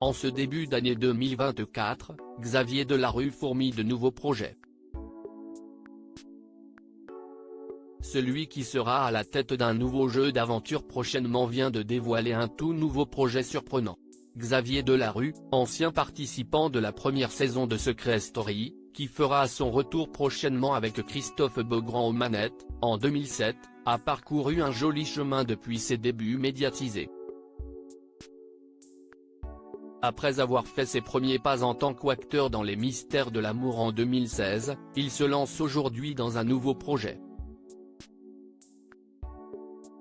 En ce début d'année 2024, Xavier Delarue fourmille de nouveaux projets. Celui qui sera à la tête d'un nouveau jeu d'aventure prochainement vient de dévoiler un tout nouveau projet surprenant. Xavier Delarue, ancien participant de la première saison de Secret Story, qui fera son retour prochainement avec Christophe Beaugrand aux manettes, en 2007, a parcouru un joli chemin depuis ses débuts médiatisés. Après avoir fait ses premiers pas en tant qu'acteur dans Les Mystères de l'amour en 2016, il se lance aujourd'hui dans un nouveau projet.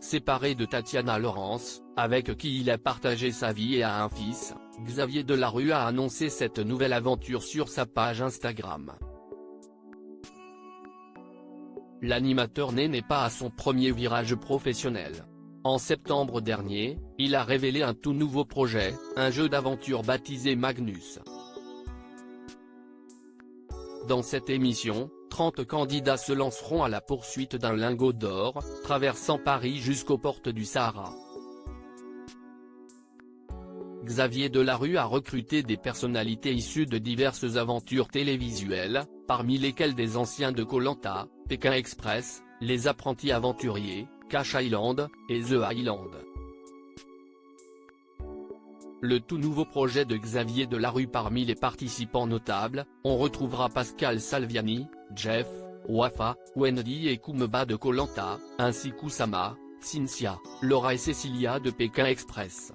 Séparé de Tatiana Laurence, avec qui il a partagé sa vie et a un fils, Xavier Delarue a annoncé cette nouvelle aventure sur sa page Instagram. L'animateur n'est pas à son premier virage professionnel. En septembre dernier, il a révélé un tout nouveau projet, un jeu d'aventure baptisé Magnus. Dans cette émission, 30 candidats se lanceront à la poursuite d'un lingot d'or, traversant Paris jusqu'aux portes du Sahara. Xavier Delarue a recruté des personnalités issues de diverses aventures télévisuelles, parmi lesquelles des anciens de Koh-Lanta, Pékin Express, Les Apprentis Aventuriers, Cash Island, et The Island. Le tout nouveau projet de Xavier Delarue. Parmi les participants notables, on retrouvera Pascal Salviani, Jeff, Wafa, Wendy et Kumba de Koh-Lanta, ainsi qu'Oussama, Cynthia, Laura et Cecilia de Pékin Express.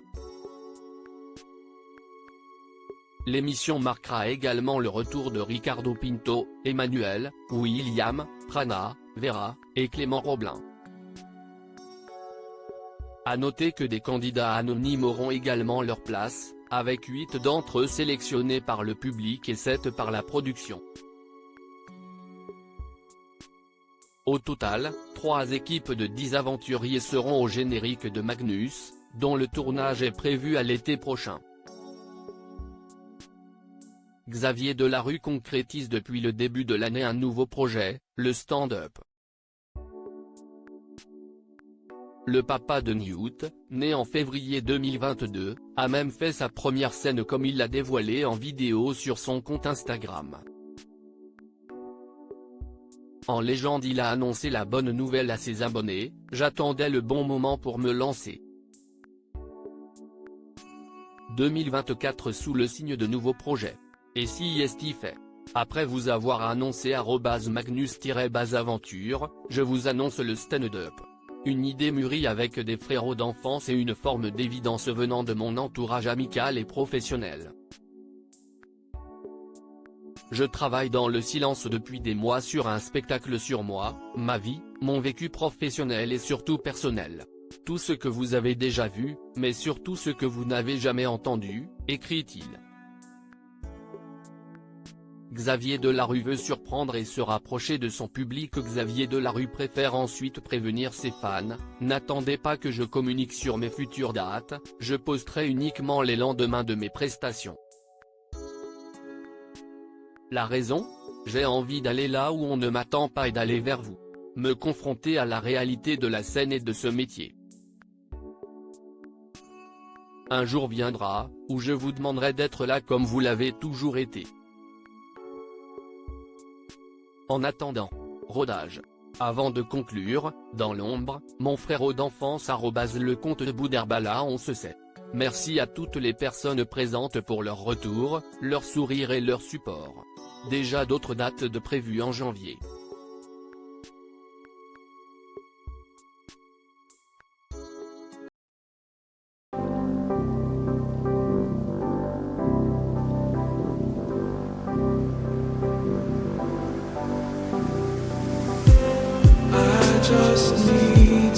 L'émission marquera également le retour de Ricardo Pinto, Emmanuel, William, Prana, Vera, et Clément Roblin. À noter que des candidats anonymes auront également leur place, avec 8 d'entre eux sélectionnés par le public et 7 par la production. Au total, 3 équipes de 10 aventuriers seront au générique de Magnus, dont le tournage est prévu à l'été prochain. Xavier Delarue concrétise depuis le début de l'année un nouveau projet, le stand-up. Le papa de Newt, né en février 2022, a même fait sa première scène comme il l'a dévoilé en vidéo sur son compte Instagram. En légende, il a annoncé la bonne nouvelle à ses abonnés: « J'attendais le bon moment pour me lancer. » 2024 sous le signe de nouveaux projets. Et si est fait. Après vous avoir annoncé @Magnus-aventure, je vous annonce le stand-up. Une idée mûrie avec des frérots d'enfance et une forme d'évidence venant de mon entourage amical et professionnel. Je travaille dans le silence depuis des mois sur un spectacle sur moi, ma vie, mon vécu professionnel et surtout personnel. Tout ce que vous avez déjà vu, mais surtout ce que vous n'avez jamais entendu, écrit-il. Xavier Delarue veut surprendre et se rapprocher de son public. Xavier Delarue préfère ensuite prévenir ses fans: « N'attendez pas que je communique sur mes futures dates, je posterai uniquement les lendemains de mes prestations. La raison ? J'ai envie d'aller là où on ne m'attend pas et d'aller vers vous. Me confronter à la réalité de la scène et de ce métier. Un jour viendra, où je vous demanderai d'être là comme vous l'avez toujours été. En attendant. Rodage. » Avant de conclure, dans l'ombre, mon frérot d'enfance @le compte de Bouderbala on se sait. Merci à toutes les personnes présentes pour leur retour, leur sourire et leur support. Déjà d'autres dates de prévues en janvier. Just need